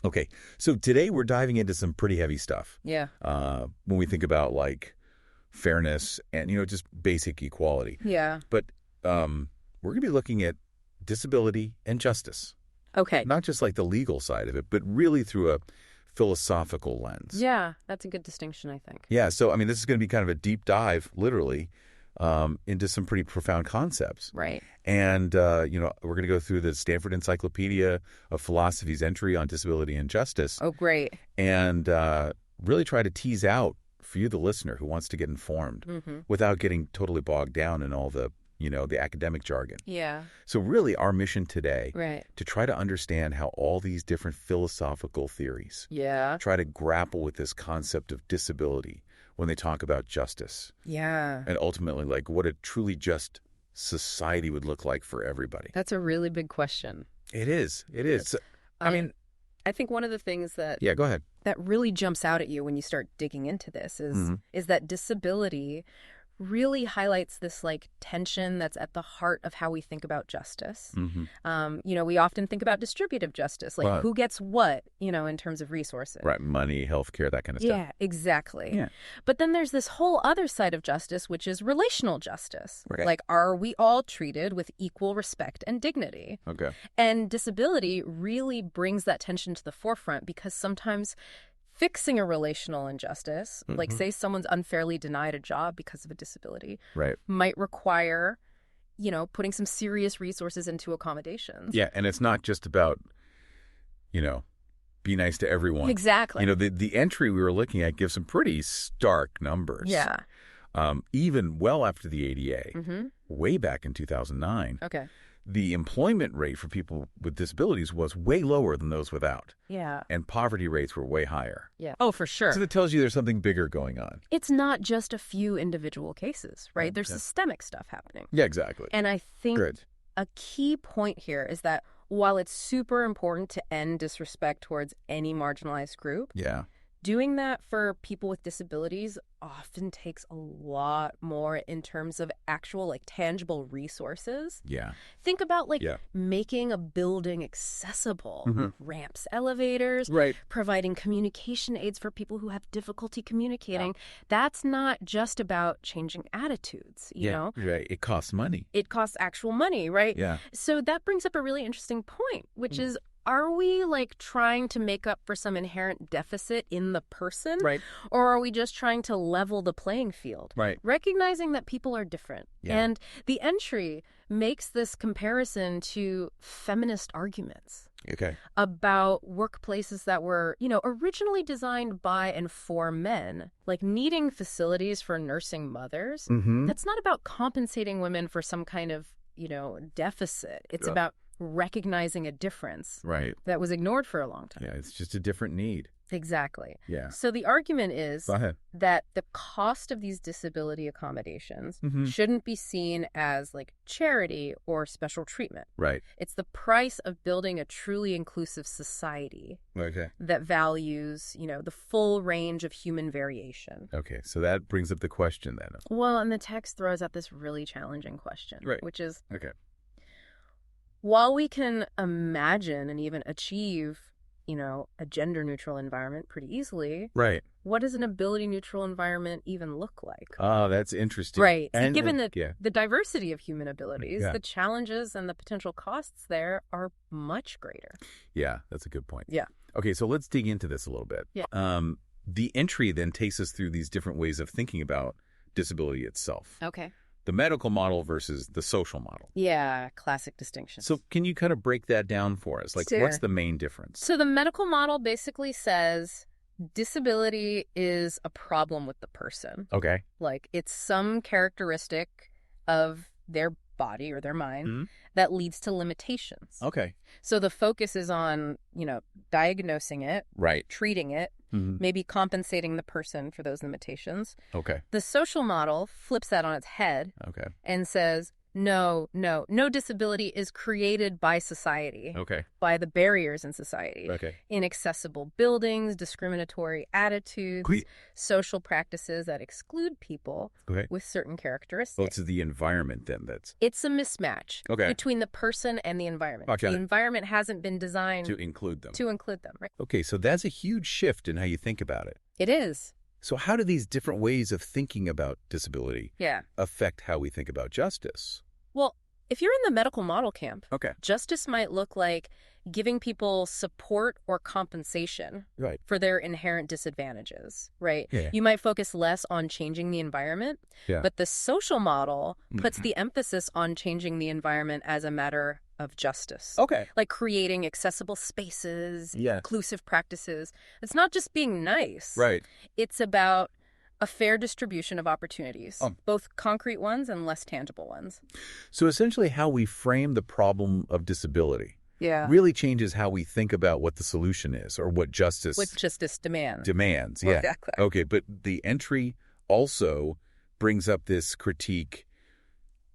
Okay, so today we're diving into some pretty heavy stuff. Yeah. When we think about like fairness and just basic equality. Yeah. But we're going to be looking at disability and justice, Okay. not just like the legal side of it, but really through a philosophical lens. Yeah, that's a good distinction, I think. Yeah, so I mean, this is going to be kind of a deep dive, literally, into some pretty profound concepts. Right. And we're going to go through the Stanford Encyclopedia of Philosophy's entry on disability and justice. Oh, great. And really try to tease out for you, the listener, who wants to get informed without getting totally bogged down in all the academic jargon. Yeah. So really our mission today, Right. to try to understand how all these different philosophical theories Yeah. try to grapple with this concept of disability when they talk about justice. Yeah. And ultimately, like, what a truly just society would look like for everybody. That's a really big question. It is. It is. I mean, I think one of the things that yeah, go ahead. that really jumps out at you when you start digging into this is that disability really highlights this like tension that's at the heart of how we think about justice. We often think about distributive justice, like Right. who gets what, in terms of resources. Right. Money, healthcare, that kind of stuff. Yeah, exactly. Yeah. But then there's this whole other side of justice, which is relational justice. Right. Like, are we all treated with equal respect and dignity? Okay. And disability really brings that tension to the forefront because sometimes fixing a relational injustice, like say someone's unfairly denied a job because of a disability, Right. might require, putting some serious resources into accommodations. Yeah. And it's not just about, be nice to everyone. Exactly. The entry we were looking at gives some pretty stark numbers. Yeah. Even well after the ADA, way back in 2009, Okay. the employment rate for people with disabilities was way lower than those without. Yeah. And poverty rates were way higher. Yeah. Oh, for sure. So that tells you there's something bigger going on. It's not just a few individual cases, right? There's Yeah. systemic stuff happening. Yeah, exactly. And I think Good. a key point here is that while it's super important to end disrespect towards any marginalized group, Yeah. doing that for people with disabilities often takes a lot more in terms of actual, like, tangible resources. Yeah. Think about, like, Yeah. making a building accessible, ramps, elevators, Right. providing communication aids for people who have difficulty communicating. That's not just about changing attitudes, you know? Right. It costs money. It costs actual money, right? Yeah. So that brings up a really interesting point, which is, are we like trying to make up for some inherent deficit in the person? Right. Or are we just trying to level the playing field? Right. Recognizing that people are different. Yeah. And the entry makes this comparison to feminist arguments Okay. about workplaces that were, originally designed by and for men, like needing facilities for nursing mothers. That's not about compensating women for some kind of, deficit. It's about recognizing a difference Right. that was ignored for a long time. Yeah. It's just a different need. Exactly. Yeah. So the argument is Go ahead. that the cost of these disability accommodations shouldn't be seen as like charity or special treatment. Right. It's the price of building a truly inclusive society Okay. that values, the full range of human variation. Okay. So that brings up the question then. Well, and the text throws out this really challenging question, Right. which is, Okay. while we can imagine and even achieve, a gender-neutral environment pretty easily, Right. what does an ability-neutral environment even look like? Oh, that's interesting. Right. See, And given yeah. the diversity of human abilities, Yeah. the challenges and the potential costs there are much greater. Yeah, that's a good point. Yeah. Okay, so let's dig into this a little bit. Yeah. The entry then takes us through these different ways of thinking about disability itself. Okay. The medical model versus the social model. Yeah, classic distinction. So can you kind of break that down for us? Like, Sure. what's the main difference? So the medical model basically says disability is a problem with the person. Okay. Like, it's some characteristic of their body or their mind that leads to limitations. Okay. So the focus is on, diagnosing it, Right. treating it, maybe compensating the person for those limitations. Okay. The social model flips that on its head Okay. and says No. No disability is created by society, Okay. by the barriers in society. Okay. Inaccessible buildings, discriminatory attitudes, Wait. social practices that exclude people Okay. with certain characteristics. Well, it's the environment then that's It's a mismatch Okay. between the person and the environment. Okay. The environment hasn't been designed to include them. to include them, right? Okay, so that's a huge shift in how you think about it. It is. So how do these different ways of thinking about disability Yeah. affect how we think about justice? Well, if you're in the medical model camp, Okay. justice might look like giving people support or compensation Right. for their inherent disadvantages, right? Yeah. You might focus less on changing the environment, Yeah. but the social model puts the emphasis on changing the environment as a matter of justice. Okay. Like creating accessible spaces, Yeah. inclusive practices. It's not just being nice. Right. It's about a fair distribution of opportunities, Oh. both concrete ones and less tangible ones. So essentially how we frame the problem of disability Yeah. really changes how we think about what the solution is or what justice What justice demands. demands. Well, Yeah. exactly. Okay, but the entry also brings up this critique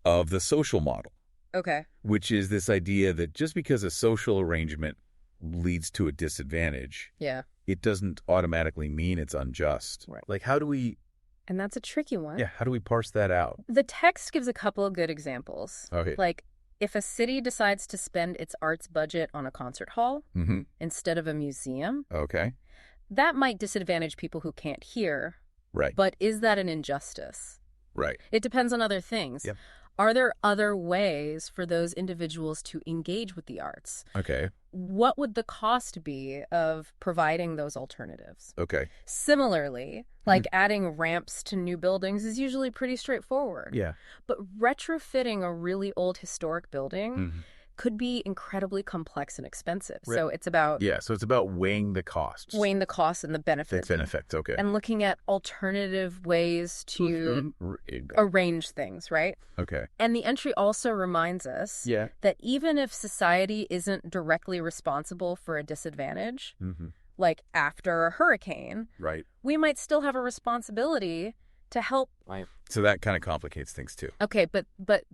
of the social model, Okay. which is this idea that just because a social arrangement leads to a disadvantage, Yeah. it doesn't automatically mean it's unjust. Right. Like, how do we And that's a tricky one. how do we parse that out? The text gives a couple of good examples. Okay. Like, if a city decides to spend its arts budget on a concert hall Mm-hmm. instead of a museum, Okay. that might disadvantage people who can't hear. Right. But is that an injustice? Right. It depends on other things. Yep. Are there other ways for those individuals to engage with the arts? Okay. What would the cost be of providing those alternatives? Okay. Similarly, like adding ramps to new buildings is usually pretty straightforward. Yeah. But retrofitting a really old historic building Mhm. could be incredibly complex and expensive. Right. So it's about Yeah. So it's about weighing the costs. weighing the costs and the benefits benefits. Okay. and looking at alternative ways to Mhm. arrange things, right? Okay. And the entry also reminds us Yeah. that even if society isn't directly responsible for a disadvantage, Mm-hmm. like after a hurricane, Right. we might still have a responsibility to help. So that kind of complicates things too. Okay, but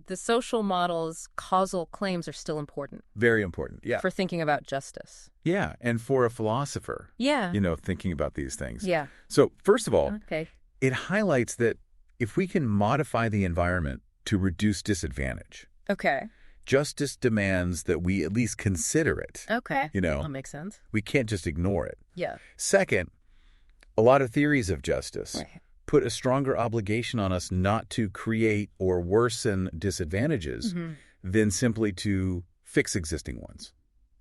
the social model's causal claims are still important Very important. Yeah. for thinking about justice. Yeah. And for a philosopher, Yeah. thinking about these things. Yeah. So first of all, Okay. it highlights that if we can modify the environment to reduce disadvantage, Okay. justice demands that we at least consider it. Okay. That makes sense. We can't just ignore it. Yeah. Second, a lot of theories of justice Right. put a stronger obligation on us not to create or worsen disadvantages Mhm. than simply to fix existing ones.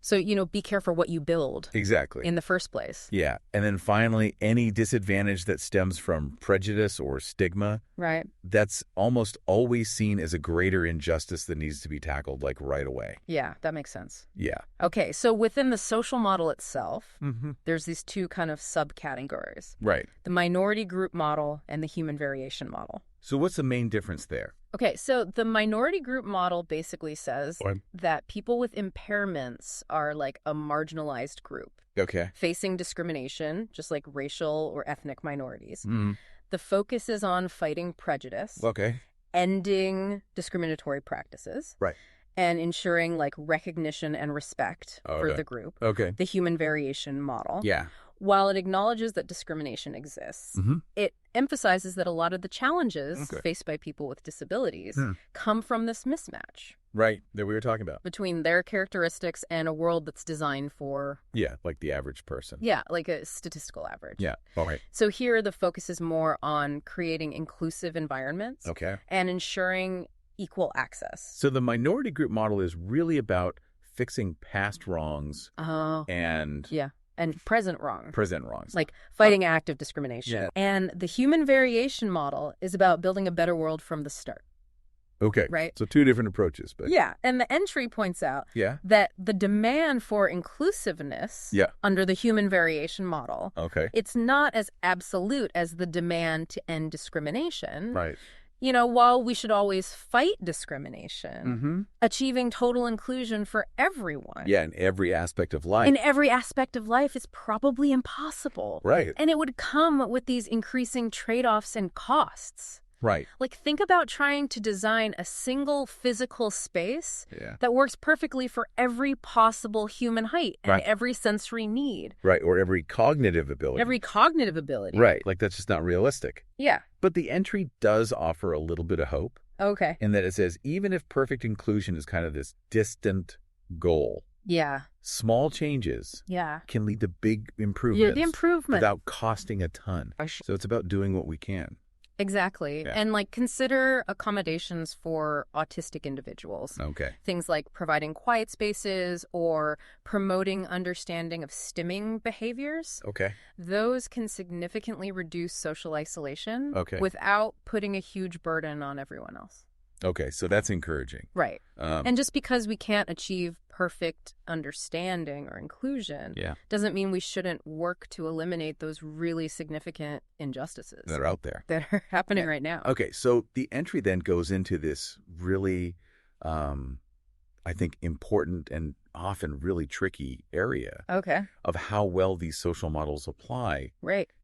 So, be careful what you build Exactly. in the first place. Yeah. And then finally, any disadvantage that stems from prejudice or stigma, Right. that's almost always seen as a greater injustice that needs to be tackled like right away. Yeah, that makes sense. Yeah. Okay, so within the social model itself, Mm-hmm. there's these two kind of subcategories, Right. the minority group model and the human variation model. So what's the main difference there? Okay, so the minority group model basically says that people with impairments are like a marginalized group Okay. facing discrimination, just like racial or ethnic minorities. Mm. The focus is on fighting prejudice, Okay. ending discriminatory practices, Right. and ensuring like recognition and respect for Okay. the group. Okay. The human variation model. Yeah. While it acknowledges that discrimination exists, Mhm. it emphasizes that a lot of the challenges Okay. faced by people with disabilities Hmm. come from this mismatch Right. That we were talking about. between their characteristics and a world that's designed for, Yeah. Like the average person. like a statistical average. Yeah. Okay. So here the focus is more on creating inclusive environments Okay. and ensuring equal access. So the minority group model is really about fixing past wrongs Oh, and yeah. And present wrong. present wrongs. Like fighting active discrimination. Yeah. And the human variation model is about building a better world from the start. Okay. Right. So two different approaches, but Yeah. And the entry points out yeah. that the demand for inclusiveness Yeah. under the human variation model, Okay. it's not as absolute as the demand to end discrimination. Right. While we should always fight discrimination, Mm-hmm. achieving total inclusion for everyone Yeah, in every aspect of life. in every aspect of life is probably impossible. Right. And it would come with these increasing trade-offs and costs. Right. Like, think about trying to design a single physical space Yeah. that works perfectly for every possible human height and Right. every sensory need, Right. Or every cognitive ability. every cognitive ability. Right. Like, that's just not realistic. Yeah. But the entry does offer a little bit of hope Okay. in that it says even if perfect inclusion is kind of this distant goal, Yeah. small changes Yeah. can lead to big improvements. Yeah, the improvement. Without costing a ton. So it's about doing what we can. Exactly. Yeah. And like consider accommodations for autistic individuals. Okay. Things like providing quiet spaces or promoting understanding of stimming behaviors. Okay. Those can significantly reduce social isolation without putting a huge burden on everyone else. Okay. So that's encouraging. Right. And just because we can't achieve perfect understanding or inclusion doesn't mean we shouldn't work to eliminate those really significant injustices that are out there that are happening right now. Okay. So the entry then goes into this really, I think, important and often really tricky area of how well these social models apply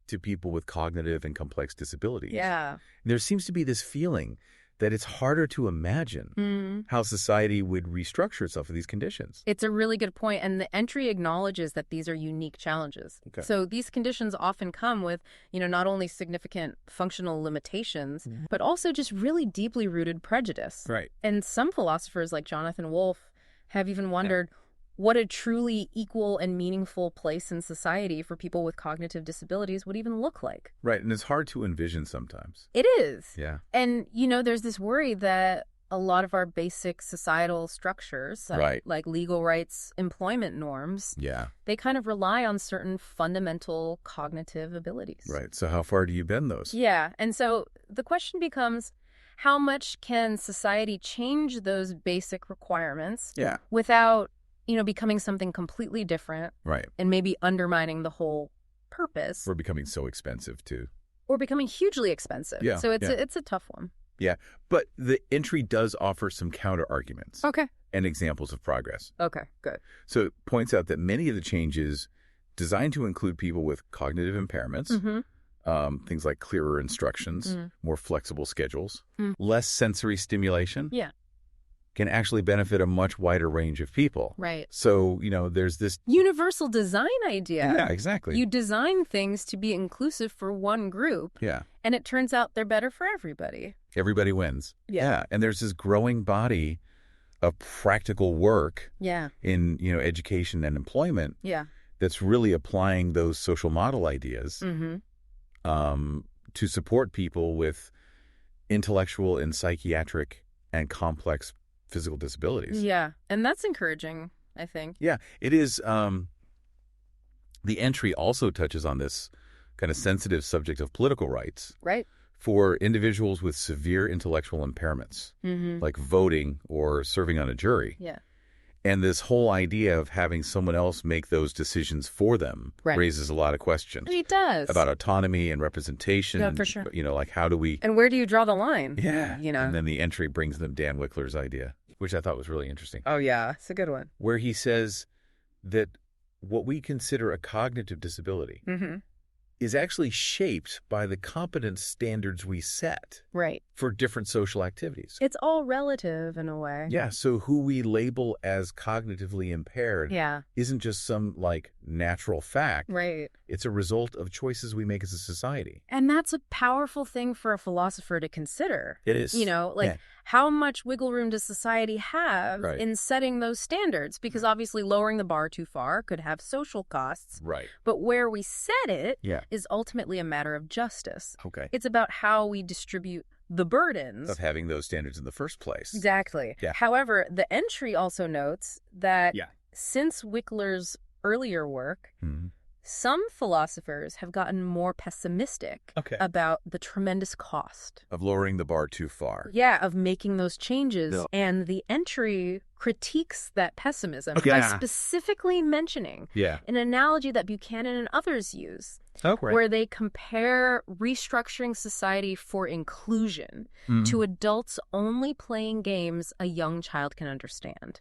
to people with cognitive and complex disabilities. Yeah. And there seems to be this feeling that it's harder to imagine how society would restructure itself for these conditions. It's a really good point, and the entry acknowledges that these are unique challenges. Okay. So these conditions often come with, not only significant functional limitations, but also just really deeply rooted prejudice. Right. And some philosophers like Jonathan Wolff have even wondered what a truly equal and meaningful place in society for people with cognitive disabilities would even look like. Right, and it's hard to envision sometimes. It is. Yeah. And, there's this worry that a lot of our basic societal structures, like legal rights, employment norms, they kind of rely on certain fundamental cognitive abilities. Right, so how far do you bend those? Yeah, and so the question becomes, how much can society change those basic requirements without becoming something completely different. Right. And maybe undermining the whole purpose. Or becoming so expensive, too. Or becoming hugely expensive. Yeah. So it's a tough one. Yeah. But the entry does offer some counter arguments. Okay. And examples of progress. Okay, good. So it points out that many of the changes designed to include people with cognitive impairments, things like clearer instructions, more flexible schedules, less sensory stimulation. Yeah. Can actually benefit a much wider range of people. Right. So, there's this universal design idea. Yeah, exactly. You design things to be inclusive for one group. Yeah. And it turns out they're better for everybody. Everybody wins. Yeah. And there's this growing body of practical work in, education and employment that's really applying those social model ideas to support people with intellectual and psychiatric and complex physical disabilities. Yeah. And that's encouraging, I think. Yeah, it is. The entry also touches on this kind of sensitive subject of political rights. Right. For individuals with severe intellectual impairments, like voting or serving on a jury. Yeah. And this whole idea of having someone else make those decisions for them raises a lot of questions. It does. About autonomy and representation. Yeah, for sure. Like how do we... And where do you draw the line? Yeah. And then the entry brings them Dan Wickler's idea, which I thought was really interesting. Oh, yeah. It's a good one. Where he says that what we consider a cognitive disability is actually shaped by the competence standards we set for different social activities. It's all relative in a way. Yeah, so who we label as cognitively impaired isn't just some, natural fact. Right. It's a result of choices we make as a society. And that's a powerful thing for a philosopher to consider. It is. How much wiggle room does society have in setting those standards? Because obviously lowering the bar too far could have social costs. Right. But where we set it is ultimately a matter of justice. Okay. It's about how we distribute the burdens of having those standards in the first place. Exactly. Yeah. However, the entry also notes that since Wickler's earlier work, some philosophers have gotten more pessimistic about the tremendous cost of lowering the bar too far. Yeah, of making those changes. No. And the entry critiques that pessimism by specifically mentioning an analogy that Buchanan and others use. where they compare restructuring society for inclusion to adults only playing games a young child can understand.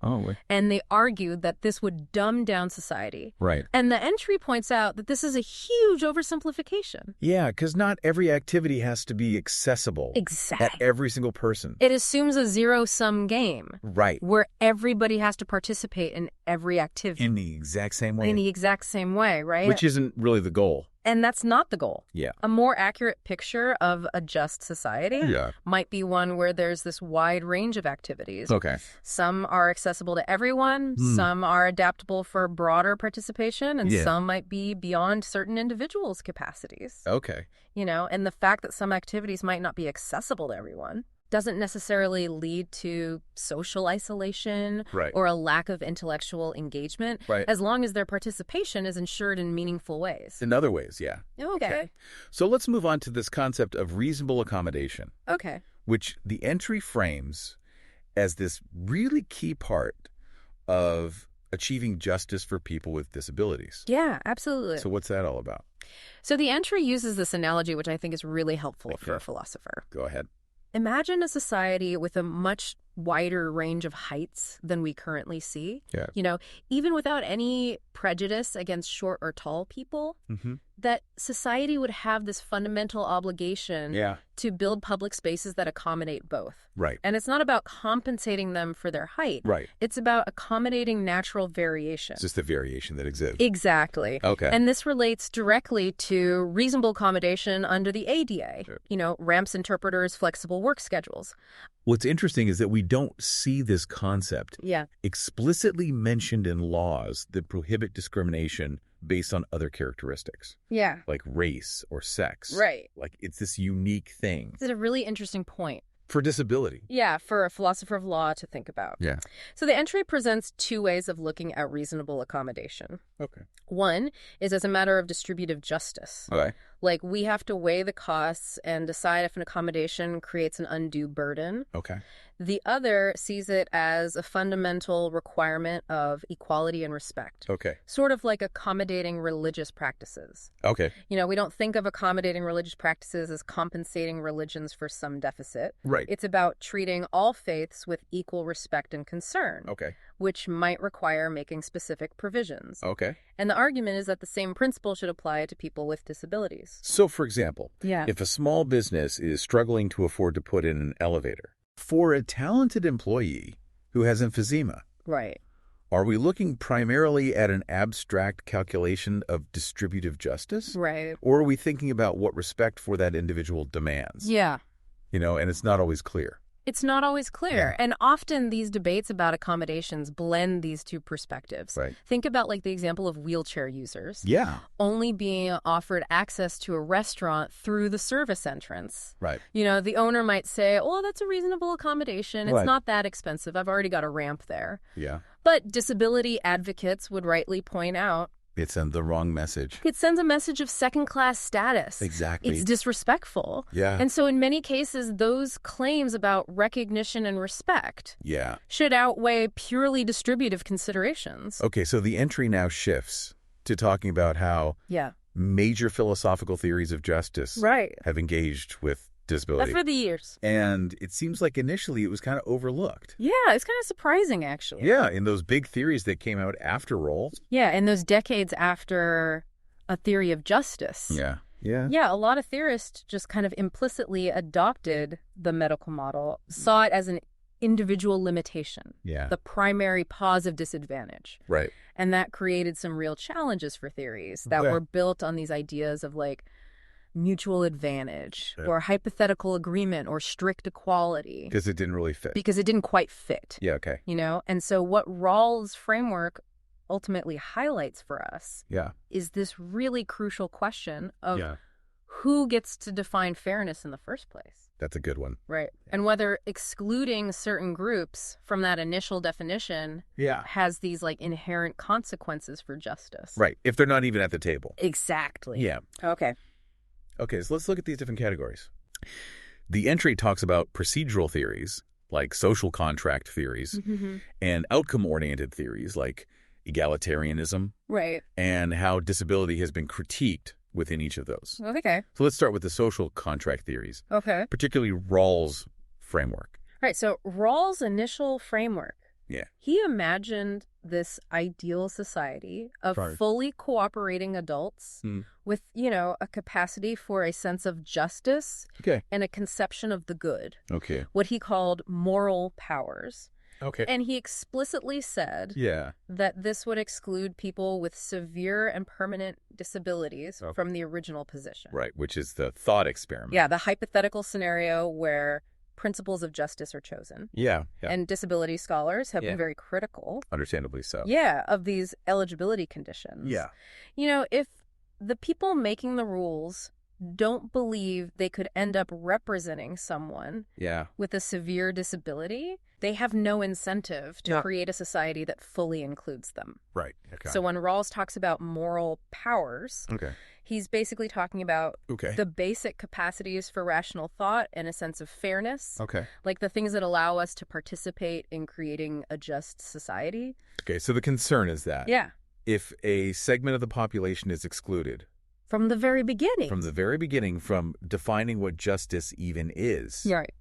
And they argued that this would dumb down society. And the entry points out that this is a huge oversimplification. Yeah, because not every activity has to be accessible at every single person. It assumes a zero-sum game. Where everybody has to participate in every activity. In the exact same way. In the exact same way, right? Which isn't really the goal. And that's not the goal. Yeah. A more accurate picture of a just society might be one where there's this wide range of activities. Some are accessible to everyone, some are adaptable for broader participation, and some might be beyond certain individuals' capacities. You know, and the fact that some activities might not be accessible to everyone doesn't necessarily lead to social isolation or a lack of intellectual engagement, as long as their participation is ensured in meaningful ways. In other ways, yeah. Okay. So let's move on to this concept of reasonable accommodation. Which the entry frames as this really key part of achieving justice for people with disabilities. Yeah, absolutely. So what's that all about? So the entry uses this analogy, which I think is really helpful for a philosopher. Go ahead. Imagine a society with a much wider range of heights than we currently see. You know, even without any prejudice against short or tall people, that society would have this fundamental obligation to build public spaces that accommodate both. And it's not about compensating them for their height. It's about accommodating natural variation. It's just the variation that exists. Exactly. And this relates directly to reasonable accommodation under the ADA. You know, ramps, interpreters, flexible work schedules. What's interesting is that we don't see this concept explicitly mentioned in laws that prohibit discrimination based on other characteristics. Like race or sex. Like it's this unique thing. It's a really interesting point. For disability. Yeah, for a philosopher of law to think about. So the entry presents two ways of looking at reasonable accommodation. One is as a matter of distributive justice. Like we have to weigh the costs and decide if an accommodation creates an undue burden. The other sees it as a fundamental requirement of equality and respect. Sort of like accommodating religious practices. You know, we don't think of accommodating religious practices as compensating religions for some deficit. It's about treating all faiths with equal respect and concern. Which might require making specific provisions. And the argument is that the same principle should apply to people with disabilities. So, for example, if a small business is struggling to afford to put in an elevator, for a talented employee who has emphysema, are we looking primarily at an abstract calculation of distributive justice? Or are we thinking about what respect for that individual demands? You know, and it's not always clear. It's not always clear. And often these debates about accommodations blend these two perspectives. Think about like the example of wheelchair users. Only being offered access to a restaurant through the service entrance. You know, the owner might say, oh, that's a reasonable accommodation. It's not that expensive. I've already got a ramp there. But disability advocates would rightly point out, it sends the wrong message. It sends a message of second-class status. It's disrespectful. And so in many cases, those claims about recognition and respect should outweigh purely distributive considerations. So the entry now shifts to talking about how major philosophical theories of justice have engaged with disability. For the years. And it seems like initially it was kind of overlooked. It's kind of surprising, actually. In those big theories that came out after Rawls. In those decades after a theory of justice. A lot of theorists just kind of implicitly adopted the medical model, saw it as an individual limitation, the primary cause of disadvantage. And that created some real challenges for theories that were built on these ideas of like mutual advantage or hypothetical agreement or strict equality. Because it didn't really fit. Because it didn't quite fit. You know, and so what Rawls' framework ultimately highlights for us is this really crucial question of who gets to define fairness in the first place. That's a good one. And whether excluding certain groups from that initial definition has these like inherent consequences for justice. If they're not even at the table. Exactly. Okay, so let's look at these different categories. The entry talks about procedural theories, like social contract theories, and outcome-oriented theories, like egalitarianism, right, and how disability has been critiqued within each of those. Okay. So let's start with the social contract theories. Okay. Particularly Rawls' framework. Right. So Rawls' initial framework. Yeah. He imagined this ideal society of fully cooperating adults with, a capacity for a sense of justice and a conception of the good. Okay. What he called moral powers. Okay. And he explicitly said that this would exclude people with severe and permanent disabilities from the original position. Right, which is the thought experiment. Yeah, the hypothetical scenario where principles of justice are chosen. Yeah. And disability scholars have been very critical. Understandably so. Yeah, of these eligibility conditions. Yeah. If the people making the rules don't believe they could end up representing someone with a severe disability, they have no incentive to create a society that fully includes them. Right. Okay. So when Rawls talks about moral powers, he's basically talking about the basic capacities for rational thought and a sense of fairness. Like the things that allow us to participate in creating a just society. Okay, so the concern is that if a segment of the population is excluded from the very beginning. From defining what justice even is. Right.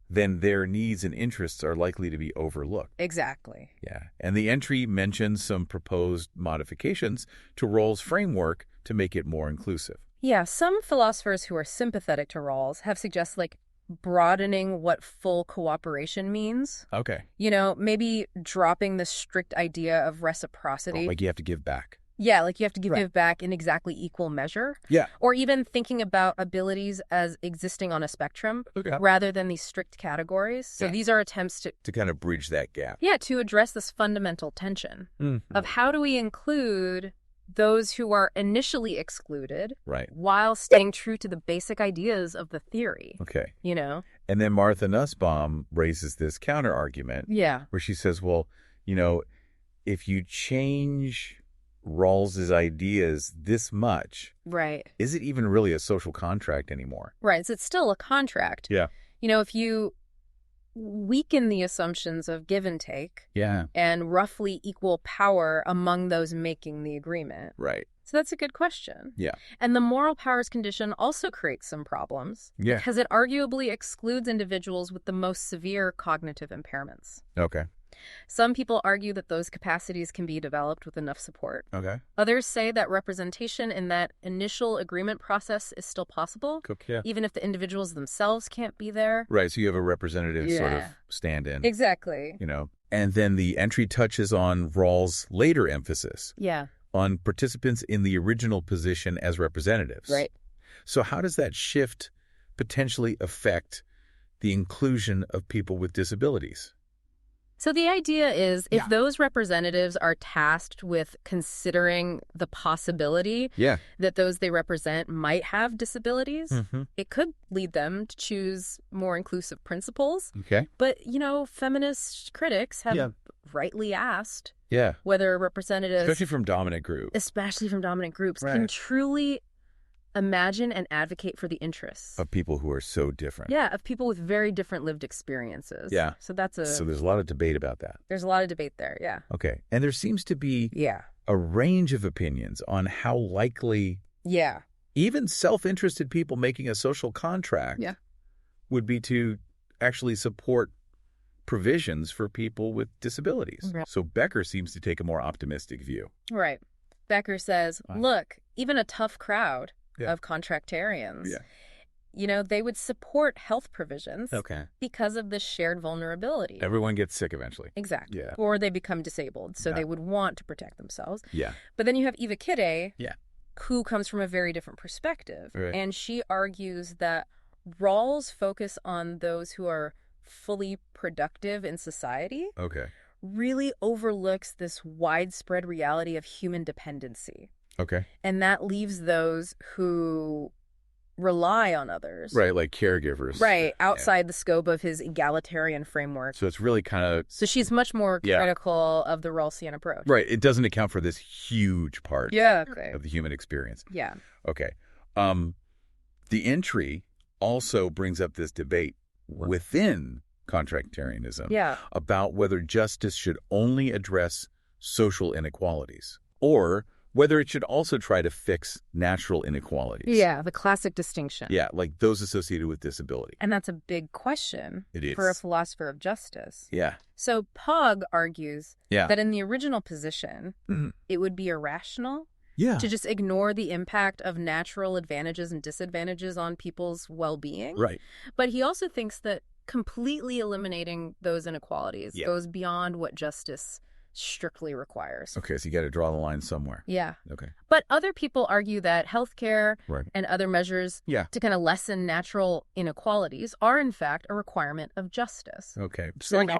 Then their needs and interests are likely to be overlooked. Exactly. Yeah. And the entry mentions some proposed modifications to Rawls' framework to make it more inclusive. Yeah. Some philosophers who are sympathetic to Rawls have suggested, broadening what full cooperation means. Okay. Maybe dropping the strict idea of reciprocity. Like you have to give back. Yeah, like you have to give back in exactly equal measure. Yeah. Or even thinking about abilities as existing on a spectrum rather than these strict categories. So these are attempts to kind of bridge that gap. Yeah, to address this fundamental tension of how do we include those who are initially excluded while staying true to the basic ideas of the theory. Okay. And then Martha Nussbaum raises this counter argument. Yeah. Where she says, well, if you change Rawls's ideas this much, is it even really a social contract anymore? Right. So it's still a contract. Yeah. If you weaken the assumptions of give and take and roughly equal power among those making the agreement. Right. So that's a good question. Yeah. And the moral powers condition also creates some problems. Yeah. Because it arguably excludes individuals with the most severe cognitive impairments. Okay. Some people argue that those capacities can be developed with enough support. Okay. Others say that representation in that initial agreement process is still possible, even if the individuals themselves can't be there. Right, so you have a representative sort of stand-in. Exactly. And then the entry touches on Rawls' later emphasis on participants in the original position as representatives. Right. So how does that shift potentially affect the inclusion of people with disabilities? So the idea is if those representatives are tasked with considering the possibility that those they represent might have disabilities, it could lead them to choose more inclusive principles. Okay. But, feminist critics have rightly asked whether representatives, especially from dominant groups, can truly imagine and advocate for the interests of people who are so different. Yeah, of people with very different lived experiences. Yeah. So there's a lot of debate about that. There's a lot of debate there, yeah. Okay. And there seems to be a range of opinions on how likely even self-interested people making a social contract would be to actually support provisions for people with disabilities. Right. So Becker seems to take a more optimistic view. Right. Becker says, look, even a tough crowd of contractarians, they would support health provisions because of the shared vulnerability. Everyone gets sick eventually. Exactly. Yeah. Or they become disabled, so they would want to protect themselves. Yeah. But then you have Eva Kidde, who comes from a very different perspective. Right. And she argues that Rawls' focus on those who are fully productive in society really overlooks this widespread reality of human dependency. Okay. And that leaves those who rely on others. Right, like caregivers. Right, outside the scope of his egalitarian framework. So it's really kind of... So she's much more critical of the Rawlsian approach. Right, it doesn't account for this huge part of the human experience. Yeah. Okay. The entry also brings up this debate within contractarianism about whether justice should only address social inequalities or Whether it should also try to fix natural inequalities. Yeah, the classic distinction. Yeah, like those associated with disability. And that's a big question It is. For a philosopher of justice. Yeah. So Pugh argues that in the original position, it would be irrational to just ignore the impact of natural advantages and disadvantages on people's well-being. Right. But he also thinks that completely eliminating those inequalities goes beyond what justice strictly requires. Okay, so you got to draw the line somewhere. Yeah. Okay. But other people argue that healthcare and other measures to kind of lessen natural inequalities are, in fact, a requirement of justice. Okay. So